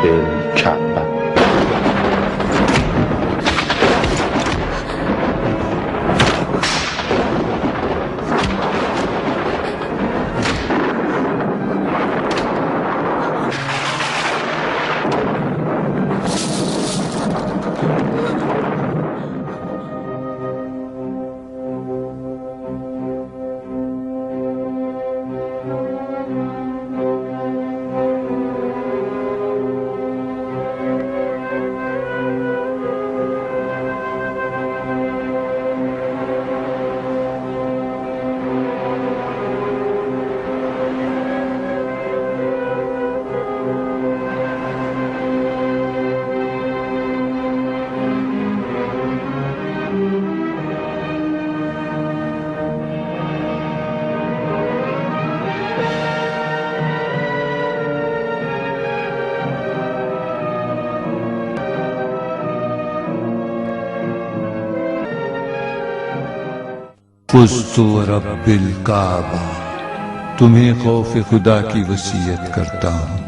الكعبة. فزت ورب الکعبہ، تمہیں خوف خدا کی وصیت کرتا ہوں،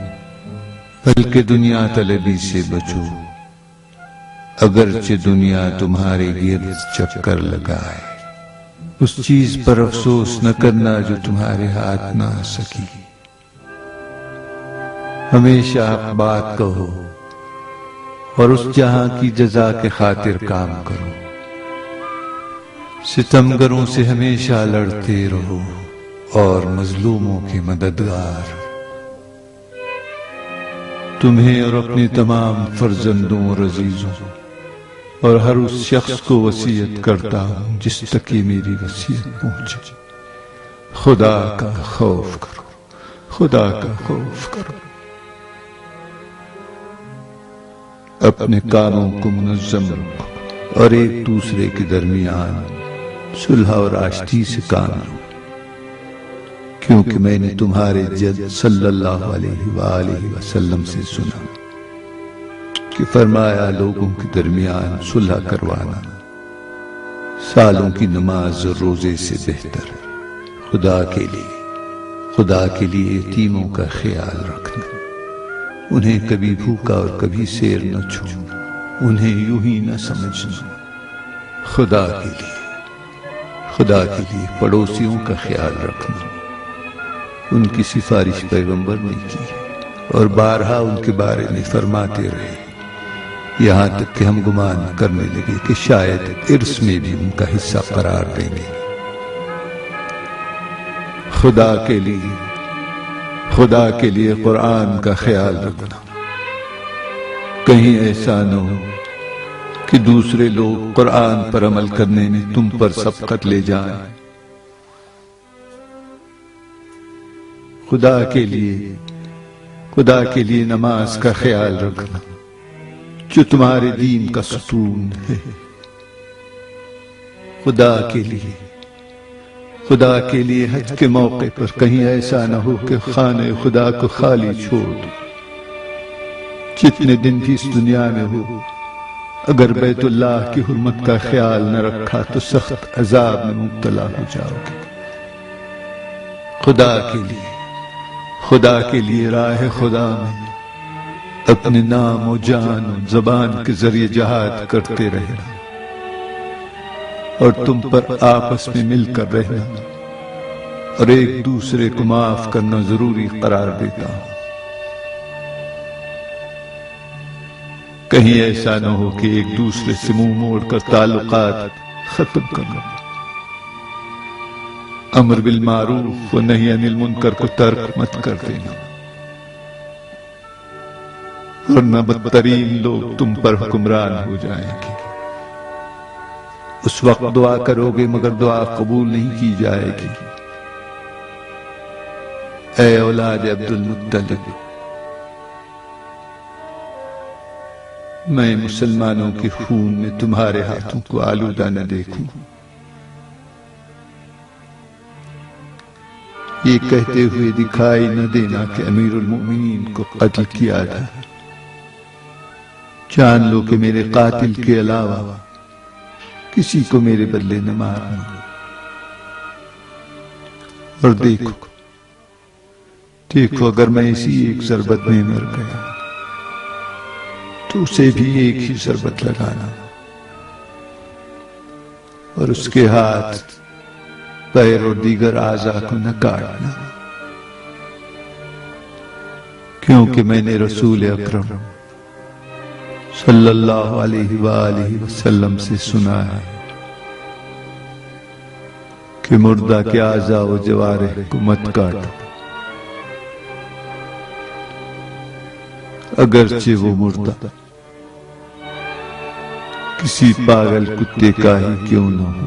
بلکہ دنیا طلبی سے بچو، اگرچہ دنیا تمہارے گرد چکر لگائے۔ اس چیز پر افسوس نہ کرنا جو تمہارے ہاتھ نہ آ سکی۔ ہمیشہ حق بات کہو اور اس جہاں کی جزا کے خاطر کام کرو۔ ستمگروں سے ہمیشہ لڑتے رہو اور مظلوموں کے مددگار۔ تمہیں اور اپنے تمام فرزندوں اور عزیزوں اور ہر اس شخص کو وصیت کرتا ہوں جس تک یہ میری وصیت پہنچے، خدا کا خوف کرو، خدا کا خوف کرو۔ اپنے کاموں کو منظم رکھو اور ایک دوسرے کے درمیان صلح اور آشتی سے کام لو، کیونکہ میں نے تمہارے جد صلی اللہ علیہ وآلہ وسلم سے سنا کہ فرمایا لوگوں کے درمیان صلح کروانا سالوں کی نماز اور روزے سے بہتر ہے۔ خدا کے لیے یتیموں کا خیال رکھنا، انہیں کبھی بھوکا اور کبھی سیر نہ چھوڑنا، انہیں یوں ہی نہ سمجھنا۔ خدا کے لیے پڑوسیوں کا خیال رکھنا، ان کی سفارش پیغمبر نے کی اور بارہا ان کے بارے میں فرماتے رہے، یہاں تک کہ ہم گمان کرنے لگے کہ شاید ارث میں بھی ان کا حصہ قرار دیں گے۔ خدا کے لیے قرآن کا خیال رکھنا، کہیں ایسا نہ ہو کہ دوسرے لوگ قرآن پر عمل کرنے میں تم پر سبقت لے جائیں۔ خدا کے لیے نماز کا خیال رکھنا جو تمہارے دین کا ستون ہے۔ خدا کے لیے حج کے موقع پر کہیں ایسا نہ ہو کہ خانہ خدا کو خالی چھوڑ دو۔ جتنے دن بھی اس دنیا میں ہو، اگر بیت اللہ کی حرمت کا خیال نہ رکھا تو سخت عذاب میں مبتلا ہو جاؤ گے۔ خدا کے لیے راہ خدا میں اپنے نام و جان و زبان کے ذریعے جہاد کرتے رہنا، اور تم پر آپس میں مل کر رہنا اور ایک دوسرے کو معاف کرنا ضروری قرار دیتا ہوں۔ کہیں ایسا نہ ہو کہ ایک دوسرے سے منہ موڑ کر تعلقات ختم کرنا، امر بالمعروف و نہی عن المنکر کو ترک مت کر دینا، ورنہ بدترین لوگ تم پر حکمران ہو جائیں گے۔ اس وقت دعا کرو گے مگر دعا قبول نہیں کی جائے گی۔ اے اولاد عبد المطلب، میں مسلمانوں کے خون میں تمہارے ہاتھوں کو آلودہ نہ دیکھوں۔ یہ کہتے ہوئے دکھائی نہ دینا کہ امیر المؤمنین کو قتل کیا تھا، جان لو کہ میرے قاتل کے علاوہ کسی کو میرے بدلے نہ مارنا۔ اور دیکھو اگر میں اسی ایک ضربت میں مر گیا تو اسے بھی ایک ہی ضربت لگانا اور اس کے ہاتھ، پیر اور دیگر اعضاء کو نہ کاٹنا، کیونکہ میں نے رسول اکرم صلی اللہ علیہ وآلہ وسلم سے سنا ہے کہ مردہ کے اعضاء و جوارح کو مت کاٹو، اگرچہ وہ مردہ کسی پاگل کتے کا ہی کیوں نہ ہو۔